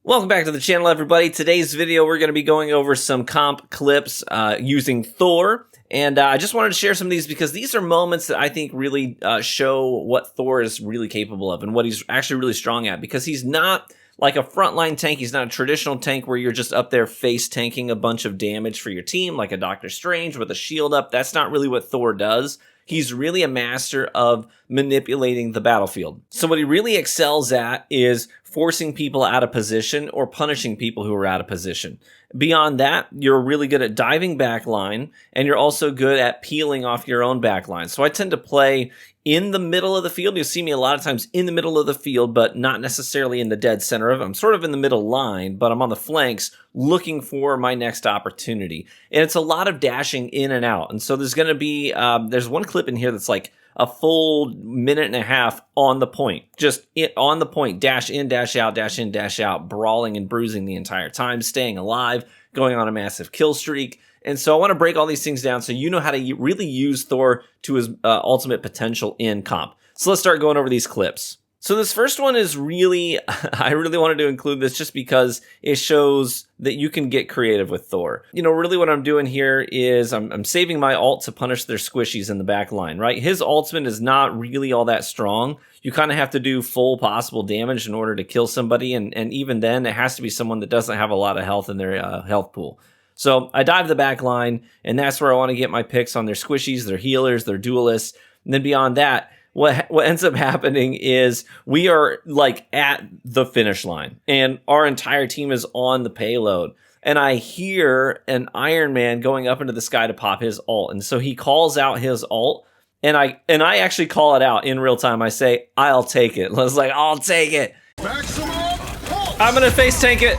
Welcome back to the channel, everybody. Today's video, we're going to be going over some comp clips using Thor. And I just wanted to share some of these because these are moments that I think really show what Thor is really capable of and what he's actually really strong at. Because he's not like a frontline tank. He's not a traditional tank where you're just up there face tanking a bunch of damage for your team like a Doctor Strange with a shield up. That's not really what Thor does. He's really a master of manipulating the battlefield. So what he really excels at is forcing people out of position or punishing people who are out of position. Beyond that, you're really good at diving backline, and you're also good at peeling off your own backline. So I tend to play in the middle of the field. You'll see me a lot of times in the middle of the field, but not necessarily in the dead center of it. I'm sort of in the middle line, but I'm on the flanks looking for my next opportunity. And it's a lot of dashing in and out. And so there's going to be, there's one clip in here that's like a full minute and a half on the point. Just on the point, dash in, dash out, dash in, dash out, brawling and bruising the entire time, staying alive, going on a massive kill streak. And so I want to break all these things down so you know how to really use Thor to his ultimate potential in comp. So let's start going over these clips. So this first one is really, I really wanted to include this just because it shows that you can get creative with Thor. You know, really what I'm doing here is I'm saving my ult to punish their squishies in the back line, right? His ultimate is not really all that strong. You kind of have to do full possible damage in order to kill somebody. And even then, it has to be someone that doesn't have a lot of health in their health pool. So I dive the back line, and that's where I want to get my picks on their squishies, their healers, their duelists. And then beyond that, what ends up happening is we are like at the finish line, and our entire team is on the payload. And I hear an Iron Man going up into the sky to pop his ult. And so he calls out his ult, and I actually call it out in real time. I say, I'll take it. I was like, I'll take it. I'm going to face tank it.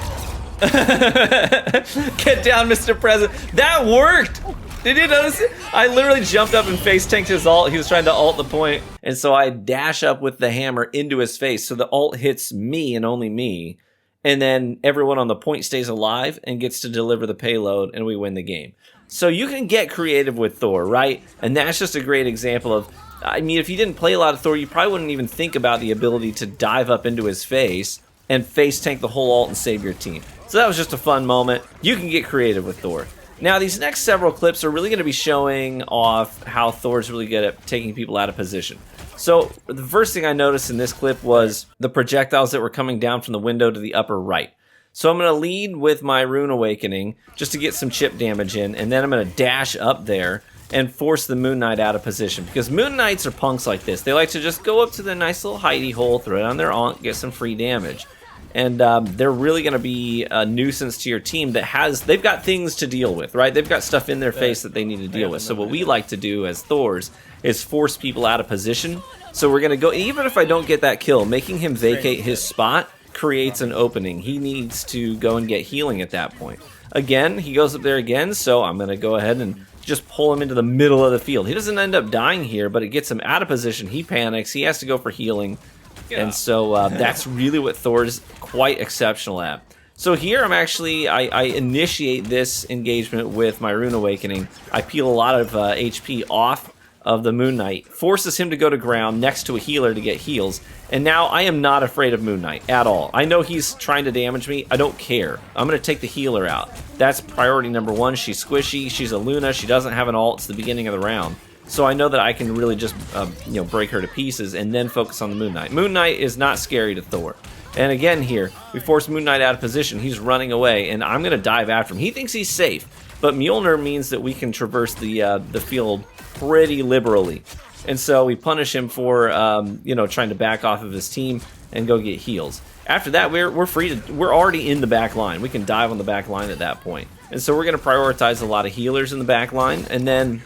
Get down, Mr. President. That worked. Did you notice it? I literally jumped up and face tanked his ult. He was trying to ult the point. And so I dash up with the hammer into his face. So the ult hits me and only me. And then everyone on the point stays alive and gets to deliver the payload, and we win the game. So you can get creative with Thor, right? And that's just a great example of, I mean, if you didn't play a lot of Thor, you probably wouldn't even think about the ability to dive up into his face and face tank the whole ult and save your team. So that was just a fun moment. You can get creative with Thor. Now, these next several clips are really going to be showing off how Thor's really good at taking people out of position. So the first thing I noticed in this clip was the projectiles that were coming down from the window to the upper right. So I'm going to lead with my Rune Awakening just to get some chip damage in, and then I'm going to dash up there and force the Moon Knight out of position. Because Moon Knights are punks like this. They like to just go up to the nice little hidey hole, throw it on their aunt, get some free damage. And they're really going to be a nuisance to your team they've got things to deal with, right? They've got stuff in their face that they need to deal with. So what we like to do as Thors is force people out of position. So we're going to go, even if I don't get that kill, making him vacate his spot creates an opening. He needs to go and get healing at that point. Again, he goes up there again, so I'm going to go ahead and just pull him into the middle of the field. He doesn't end up dying here, but it gets him out of position. He panics. He has to go for healing. And so that's really what Thor's quite exceptional at. So here I initiate this engagement with my Rune Awakening. I peel a lot of HP off of the Moon Knight, forces him to go to ground next to a healer to get heals. And now I am not afraid of Moon Knight at all. I know he's trying to damage me. I don't care. I'm going to take the healer out. That's priority number one. She's squishy. She's a Luna. She doesn't have an ult. It's the beginning of the round. So I know that I can really just break her to pieces and then focus on the Moon Knight. Moon Knight is not scary to Thor. And again here, we force Moon Knight out of position. He's running away, and I'm going to dive after him. He thinks he's safe, but Mjolnir means that we can traverse the field pretty liberally. And so we punish him for trying to back off of his team and go get heals. After that, we're free to. We're already in the back line. We can dive on the back line at that point. And so we're going to prioritize a lot of healers in the back line, and then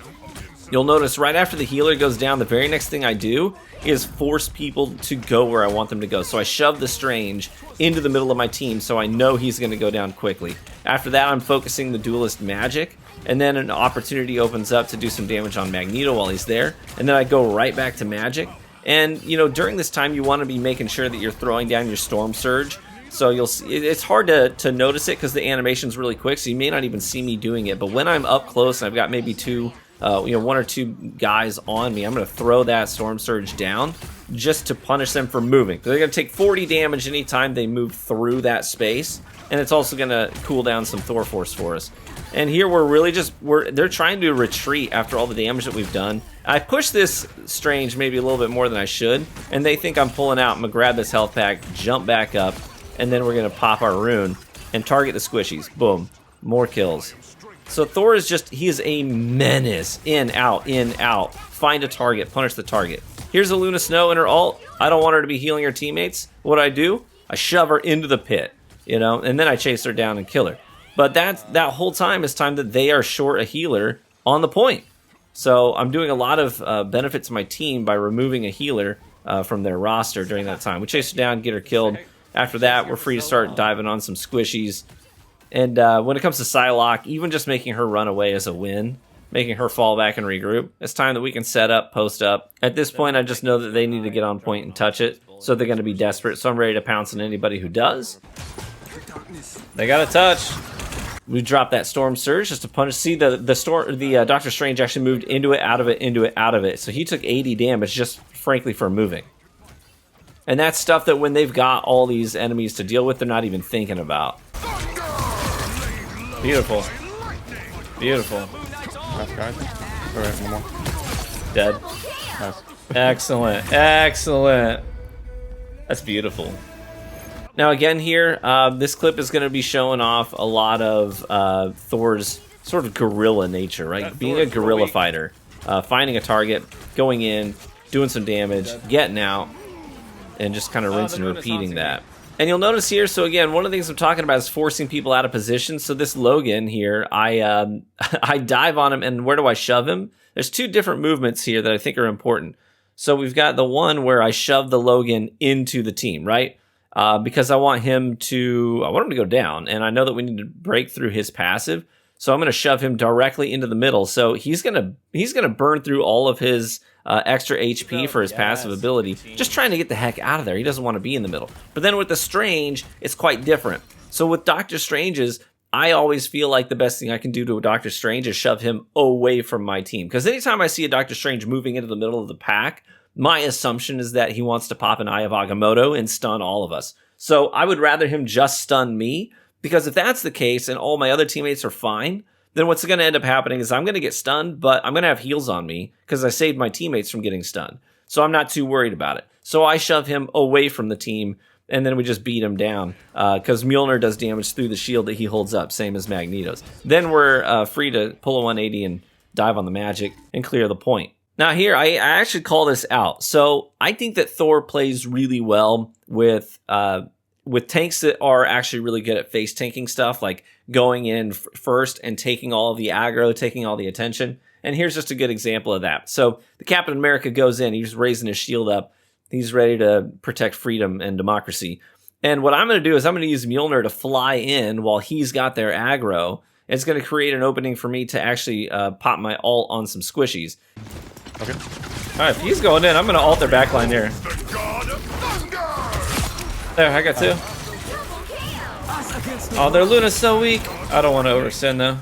you'll notice right after the healer goes down, the very next thing I do is force people to go where I want them to go. So I shove the Strange into the middle of my team so I know he's going to go down quickly. After that, I'm focusing the Duelist Magic, and then an opportunity opens up to do some damage on Magneto while he's there. And then I go right back to Magic. And, during this time, you want to be making sure that you're throwing down your Storm Surge. So you'll see, it's hard to notice it because the animation's really quick, so you may not even see me doing it. But when I'm up close and I've got maybe two you know, 1 or 2 guys on me, I'm going to throw that Storm Surge down just to punish them for moving. They're going to take 40 damage anytime they move through that space, and it's also going to cool down some Thor Force for us. And here we're really just, they're trying to retreat after all the damage that we've done. I push this Strange maybe a little bit more than I should, and they think I'm pulling out. I'm going to grab this health pack, jump back up, and then we're going to pop our rune and target the squishies. Boom. More kills. So Thor is just, he is a menace. In, out. Find a target, punish the target. Here's a Luna Snow in her ult. I don't want her to be healing her teammates. What do? I shove her into the pit, you know, and then I chase her down and kill her. But that whole time is time that they are short a healer on the point. So I'm doing a lot of benefit to my team by removing a healer from their roster during that time. We chase her down, get her killed. After that, we're free to start diving on some squishies. And when it comes to Psylocke, even just making her run away is a win. Making her fall back and regroup. It's time that we can set up, post up. At this point, I just know that they need to get on point and touch it. So they're going to be desperate. So I'm ready to pounce on anybody who does. They got a touch. We dropped that Storm Surge just to punish. See, the Doctor Strange actually moved into it, out of it, into it, out of it. So he took 80 damage just, frankly, for moving. And that's stuff that when they've got all these enemies to deal with, they're not even thinking about. Beautiful. Beautiful. Nice, guys. All right, one more. Dead. Nice. Excellent. Excellent. That's beautiful. Now again here, this clip is going to be showing off a lot of Thor's sort of guerrilla nature, right? Being a guerrilla fighter. Finding a target, going in, doing some damage, getting out, and just kind of rinsing and repeating that. And you'll notice here, so again, one of the things I'm talking about is forcing people out of position. So this Logan here, I dive on him, and where do I shove him? There's 2 different movements here that I think are important. So we've got the one where I shove the Logan into the team, right? Because I want him to go down, and I know that we need to break through his passive. So I'm going to shove him directly into the middle. So he's gonna burn through all of his extra HP for his passive ability, just trying to get the heck out of there. He doesn't want to be in the middle. But then with the Strange, it's quite different. So with Doctor Strange's, I always feel like the best thing I can do to a Doctor Strange is shove him away from my team. Because anytime I see a Doctor Strange moving into the middle of the pack, my assumption is that he wants to pop an Eye of Agamotto and stun all of us. So I would rather him just stun me, because if that's the case and all my other teammates are fine, then what's going to end up happening is I'm going to get stunned, but I'm going to have heals on me because I saved my teammates from getting stunned. So I'm not too worried about it. So I shove him away from the team, and then we just beat him down because Mjolnir does damage through the shield that he holds up, same as Magneto's. Then we're free to pull a 180 and dive on the magic and clear the point. Now here, I actually call this out. So I think that Thor plays really well with tanks that are actually really good at face tanking stuff, like going in first and taking all of the aggro, taking all the attention. And here's just a good example of that. So the Captain America goes in, he's raising his shield up, he's ready to protect freedom and democracy. And what I'm going to do is I'm going to use Mjolnir to fly in while he's got their aggro. It's going to create an opening for me to actually pop my ult on some squishies. Okay. All right, if he's going in, I'm going to ult their backline there. There, I got 2. Oh, their Luna's so weak. I don't want to overextend though.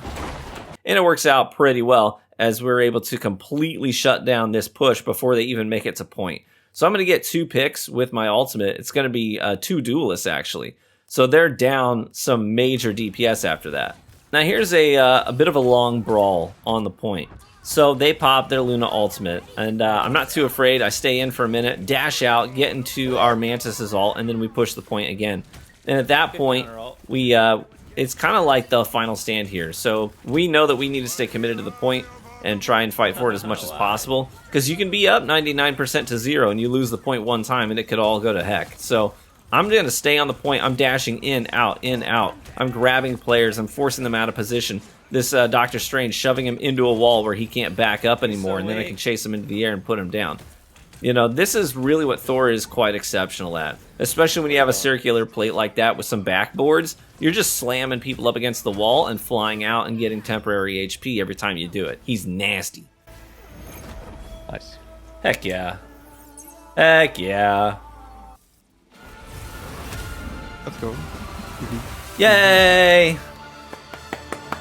And it works out pretty well as we're able to completely shut down this push before they even make it to point. So I'm going to get 2 picks with my ultimate. It's going to be 2 duelists actually. So they're down some major DPS after that. Now here's a bit of a long brawl on the point. So they pop their Luna ultimate, and I'm not too afraid. I stay in for a minute, dash out, get into our Mantis's ult, and then we push the point again. And at that point, it's kind of like the final stand here. So we know that we need to stay committed to the point and try and fight for it as much as possible, because you can be up 99% to 0 and you lose the point one time and it could all go to heck. So I'm going to stay on the point. I'm dashing in, out, in, out. I'm grabbing players. I'm forcing them out of position. This Doctor Strange shoving him into a wall where he can't back up anymore, and then I can chase him into the air and put him down. You know, this is really what Thor is quite exceptional at. Especially when you have a circular plate like that with some backboards. You're just slamming people up against the wall and flying out and getting temporary HP every time you do it. He's nasty. Nice. Heck yeah. Heck yeah. Let's go. Yay!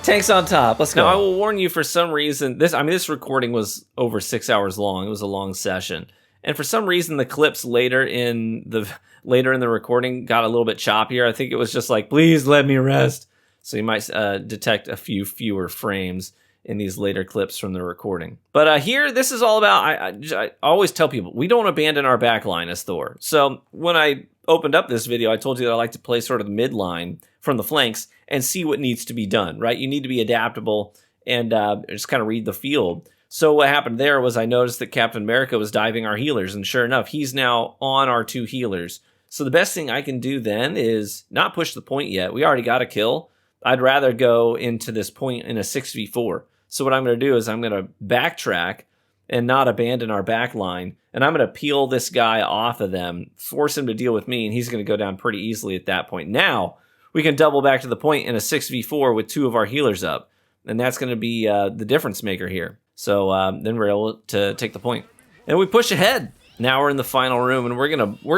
Tanks on top. Let's go. Now, I will warn you, for some reason, this recording was over 6 hours long. It was a long session. And for some reason, the clips later in the recording got a little bit choppier. I think it was just like, please let me rest. So you might detect a few fewer frames in these later clips from the recording. But here, this is all about, I always tell people, we don't abandon our back line as Thor. So when I opened up this video, I told you that I like to play sort of the midline from the flanks and see what needs to be done, right? You need to be adaptable and just kind of read the field. So what happened there was I noticed that Captain America was diving our healers, and sure enough, he's now on our 2 healers. So the best thing I can do then is not push the point yet. We already got a kill. I'd rather go into this point in a 6v4. So what I'm going to do is I'm going to backtrack and not abandon our back line, and I'm going to peel this guy off of them, force him to deal with me, and he's going to go down pretty easily at that point. Now, we can double back to the point in a 6v4 with 2 of our healers up, and that's going to be the difference maker here. So then we're able to take the point. And we push ahead. Now we're in the final room, and we're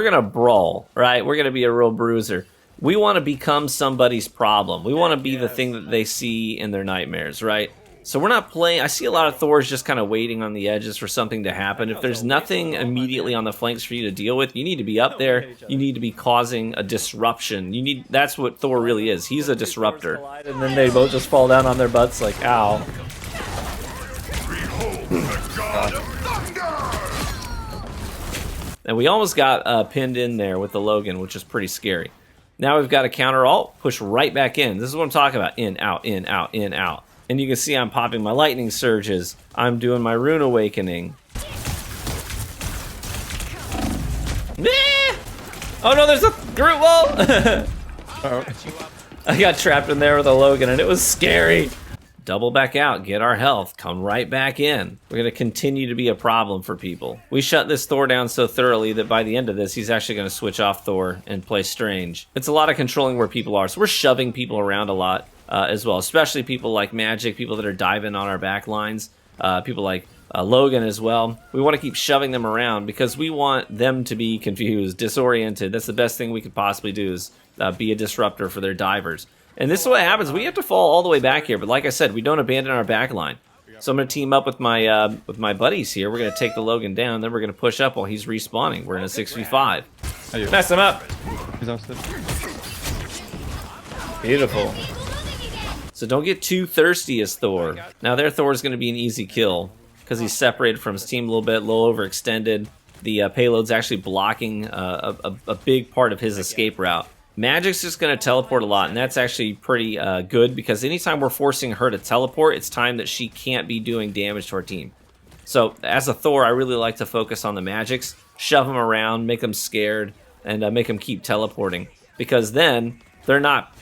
gonna brawl, right? We're gonna be a real bruiser. We want to become somebody's problem. We want to be the thing that they see in their nightmares, right? So we're not playing. I see a lot of Thors just kind of waiting on the edges for something to happen. If there's nothing immediately on the flanks for you to deal with, you need to be up there. You need to be causing a disruption. That's what Thor really is. He's a disruptor. And then they both just fall down on their butts like, ow. And we almost got pinned in there with the Logan, which is pretty scary. Now we've got a counter alt, push right back in. This is what I'm talking about. In, out, in, out, in, out. And you can see I'm popping my lightning surges. I'm doing my rune awakening. Oh no, there's a Groot wall! I got trapped in there with a Logan and it was scary. Double back out, get our health, come right back in. We're going to continue to be a problem for people. We shut this Thor down so thoroughly that by the end of this, he's actually going to switch off Thor and play Strange. It's a lot of controlling where people are, so we're shoving people around a lot as well, especially people like Magic, people that are diving on our back lines, people like Logan as well. We want to keep shoving them around because we want them to be confused, disoriented. That's the best thing we could possibly do is be a disruptor for their divers. And this is what happens. We have to fall all the way back here, but like I said, we don't abandon our back line. So I'm going to team up with my buddies here. We're going to take the Logan down, then we're going to push up while he's respawning. We're in a 6v5. Mess him up. Beautiful. So don't get too thirsty as Thor. Now their Thor is going to be an easy kill because he's separated from his team a little bit, a little overextended. The payload's actually blocking a big part of his escape route. Magic's just going to teleport a lot, and that's actually pretty good because anytime we're forcing her to teleport, it's time that she can't be doing damage to our team. So as a Thor, I really like to focus on the Magics, shove them around, make them scared, and make them keep teleporting because then they're not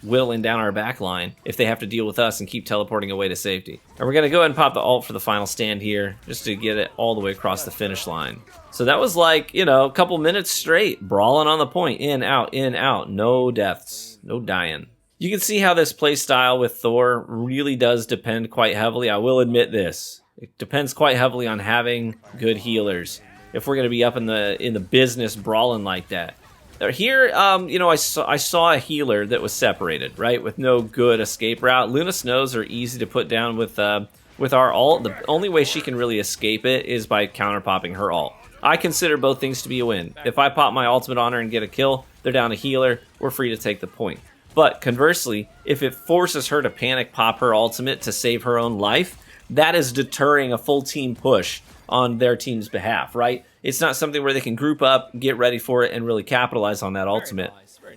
whittling down our back line if they have to deal with us and keep teleporting away to safety. And we're going to go ahead and pop the ult for the final stand here just to get it all the way across the finish line. So that was like, a couple minutes straight, brawling on the point, in, out, no deaths, no dying. You can see how this play style with Thor really does depend quite heavily. I will admit this. It depends quite heavily on having good healers if we're going to be up in the business brawling like that. Here, I saw a healer that was separated, right, with no good escape route. Luna Snows are easy to put down with our ult. The only way she can really escape it is by counter-popping her ult. I consider both things to be a win. If I pop my ultimate on her and get a kill, they're down a healer, we're free to take the point. But conversely, if it forces her to panic pop her ultimate to save her own life, that is deterring a full team push on their team's behalf, right? It's not something where they can group up, get ready for it, and really capitalize on that ultimate.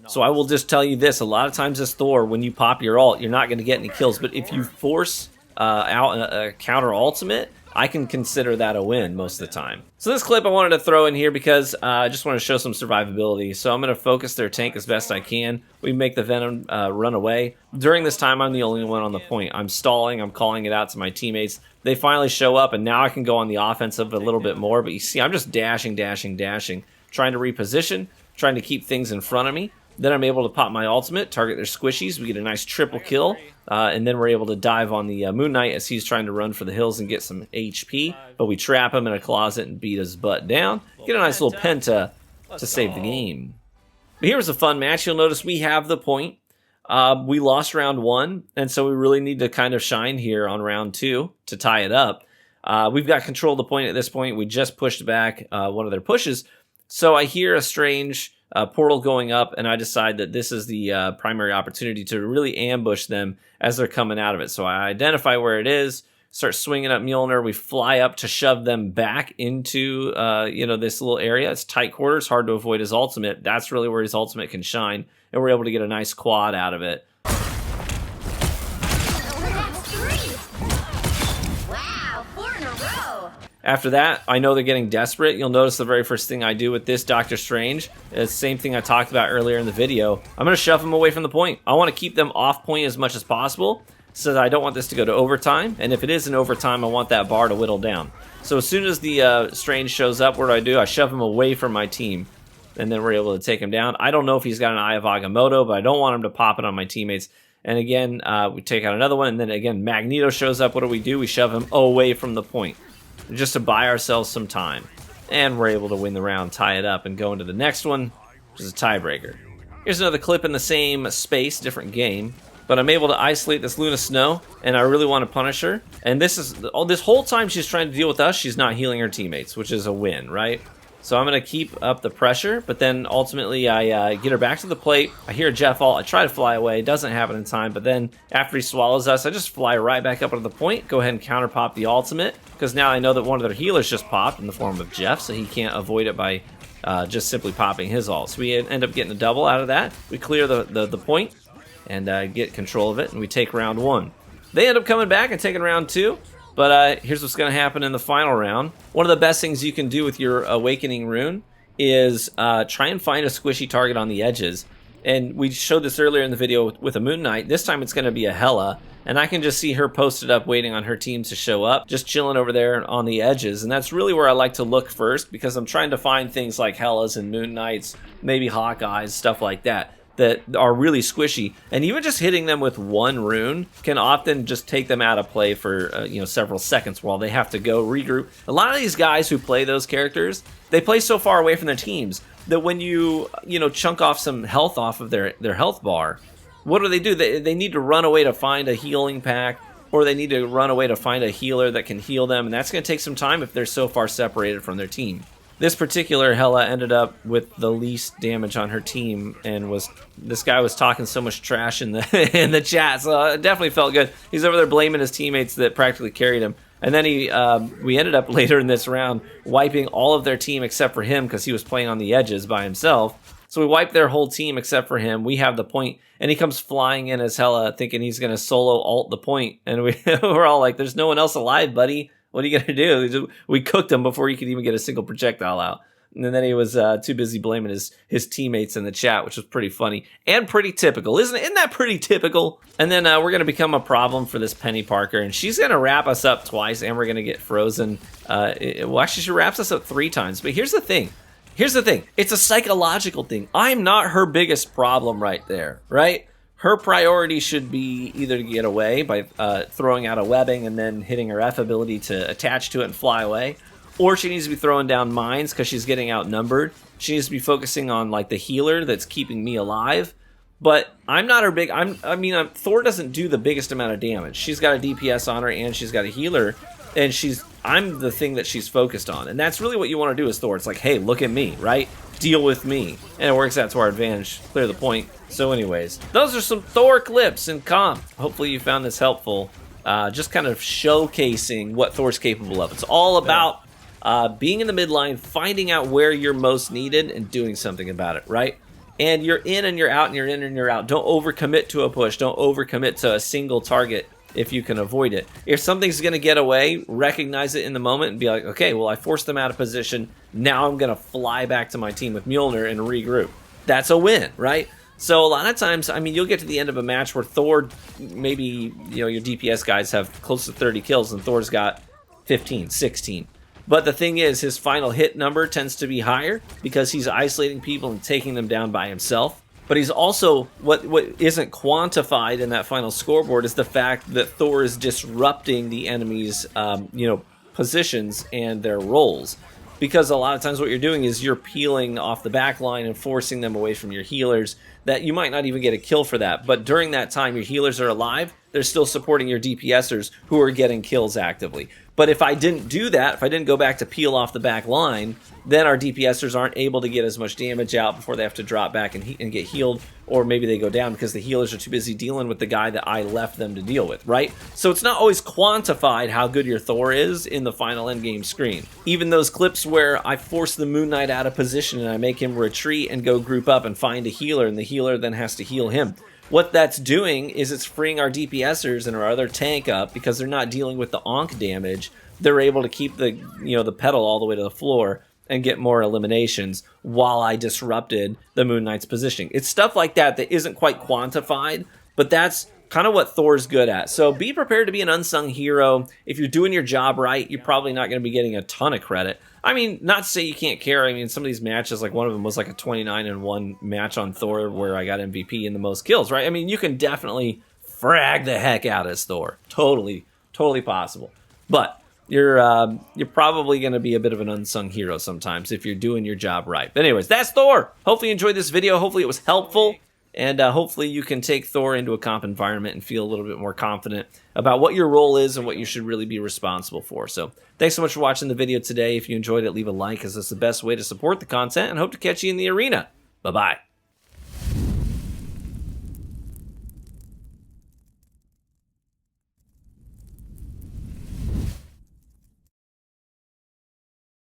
So I will just tell you this, a lot of times as Thor, when you pop your ult, you're not going to get any kills, but if you force out a counter ultimate, I can consider that a win most of the time. So this clip I wanted to throw in here because I just want to show some survivability. So I'm going to focus their tank as best I can. We make the Venom run away. During this time, I'm the only one on the point. I'm stalling. I'm calling it out to my teammates. They finally show up, and now I can go on the offensive a little bit more. But you see, I'm just dashing, trying to reposition, trying to keep things in front of me. Then I'm able to pop my ultimate, target their squishies. We get a nice triple kill, and then we're able to dive on the Moon Knight as he's trying to run for the hills and get some HP. But we trap him in a closet and beat his butt down. Get a nice little penta to save the game. But here's a fun match. You'll notice we have the point. We lost round 1, and so we really need to kind of shine here on round 2 to tie it up. We've got control of the point at this point. We just pushed back one of their pushes. So I hear a strange portal going up, and I decide that this is the primary opportunity to really ambush them as they're coming out of it. So I identify where it is, start swinging up Mjolnir. We fly up to shove them back into this little area. It's tight quarters, hard to avoid his ultimate. That's really where his ultimate can shine, and we're able to get a nice quad out of it. After that, I know they're getting desperate. You'll notice the very first thing I do with this Doctor Strange is the same thing I talked about earlier in the video. I'm going to shove them away from the point. I want to keep them off point as much as possible, so that I don't want this to go to overtime. And if it is an overtime, I want that bar to whittle down. So as soon as the Strange shows up, what do? I shove him away from my team, and then we're able to take him down. I don't know if he's got an Eye of Agamotto, but I don't want him to pop it on my teammates. And again, we take out another one, and then again, Magneto shows up. What do? We shove him away from the point, just to buy ourselves some time. And we're able to win the round, tie it up, and go into the next one, which is a tiebreaker. Here's another clip in the same space, different game. But I'm able to isolate this Luna Snow, and I really want to punish her. And this whole time she's trying to deal with us, she's not healing her teammates, which is a win, right? So I'm going to keep up the pressure, but then ultimately I get her back to the plate. I hear Jeff ult. I try to fly away. It doesn't happen in time, but then after he swallows us, I just fly right back up to the point, go ahead and counter pop the ultimate, because now I know that one of their healers just popped in the form of Jeff, so he can't avoid it by just simply popping his ult. So we end up getting a double out of that. We clear the point and get control of it, and we take round 1. They end up coming back and taking round 2. But here's what's going to happen in the final round. One of the best things you can do with your Awakening rune is try and find a squishy target on the edges. And we showed this earlier in the video with a Moon Knight. This time it's going to be a Hela. And I can just see her posted up waiting on her team to show up, just chilling over there on the edges. And that's really where I like to look first, because I'm trying to find things like Helas and Moon Knights, maybe Hawkeyes, stuff like that are really squishy, and even just hitting them with one rune can often just take them out of play for several seconds while they have to go regroup. A lot of these guys who play those characters, they play so far away from their teams that when you chunk off some health off of their health bar, what do? They need to run away to find a healing pack, or they need to run away to find a healer that can heal them, and that's going to take some time if they're so far separated from their team. This particular Hela ended up with the least damage on her team, and this guy was talking so much trash in the in the chat, so it definitely felt good. He's over there blaming his teammates that practically carried him, and then we ended up later in this round wiping all of their team except for him, because he was playing on the edges by himself. So we wiped their whole team except for him. We have the point, and he comes flying in as Hela, thinking he's going to solo ult the point, and we're all like, "There's no one else alive, buddy. What are you going to do?" We cooked him before he could even get a single projectile out. And then he was too busy blaming his teammates in the chat, which was pretty funny and pretty typical. Isn't that pretty typical? And then we're going to become a problem for this Penny Parker, and she's going to wrap us up twice, and we're going to get frozen. Actually, she wraps us up 3 times. But here's the thing. It's a psychological thing. I'm not her biggest problem right there, right? Her priority should be either to get away by throwing out a webbing and then hitting her F ability to attach to it and fly away, or she needs to be throwing down mines because she's getting outnumbered. She needs to be focusing on like the healer that's keeping me alive. But I'm not her big. Thor doesn't do the biggest amount of damage. She's got a DPS on her and she's got a healer, and I'm the thing that she's focused on, and that's really what you want to do as Thor. It's like, hey, look at me, right? Deal with me, and it works out to our advantage. Clear the point. So anyways, those are some Thor clips and comp. Hopefully you found this helpful. Just kind of showcasing what Thor's capable of. It's all about being in the midline, finding out where you're most needed, and doing something about it, right? And you're in and you're out, and you're in and you're out. Don't overcommit to a push. Don't overcommit to a single target if you can avoid it. If something's going to get away, recognize it in the moment and be like, okay, well, I forced them out of position. Now I'm going to fly back to my team with Mjolnir and regroup. That's a win, right? So a lot of times, you'll get to the end of a match where Thor, maybe, your DPS guys have close to 30 kills and Thor's got 15, 16. But the thing is, his final hit number tends to be higher because he's isolating people and taking them down by himself. But he's also, what isn't quantified in that final scoreboard is the fact that Thor is disrupting the enemy's, positions and their roles. because a lot of times what you're doing is you're peeling off the back line and forcing them away from your healers that you might not even get a kill for that. But during that time, your healers are alive. They're still supporting your DPSers who are getting kills actively. But if I didn't do that, if I didn't go back to peel off the back line, then our DPSers aren't able to get as much damage out before they have to drop back and get healed, or maybe they go down because the healers are too busy dealing with the guy that I left them to deal with, right? So it's not always quantified how good your Thor is in the final endgame screen. Even those clips where I force the Moon Knight out of position and I make him retreat and go group up and find a healer, and the healer then has to heal him. What that's doing is it's freeing our DPSers and our other tank up because they're not dealing with the onk damage. They're able to keep the the pedal all the way to the floor and get more eliminations while I disrupted the Moon Knight's positioning. It's stuff like that that isn't quite quantified, but that's kind of what Thor's good at. So be prepared to be an unsung hero. If you're doing your job right, you're probably not going to be getting a ton of credit. I mean, not to say you can't care. I mean, some of these matches, like one of them was like a 29-1 match on Thor where I got MVP and the most kills, right? I mean, you can definitely frag the heck out as Thor. Totally possible. But you're probably going to be a bit of an unsung hero sometimes if you're doing your job right. But anyways, that's Thor. Hopefully you enjoyed this video. Hopefully it was helpful. And hopefully you can take Thor into a comp environment and feel a little bit more confident about what your role is and what you should really be responsible for. So thanks so much for watching the video today. If you enjoyed it, leave a like, as that's the best way to support the content, and hope to catch you in the arena. Bye-bye.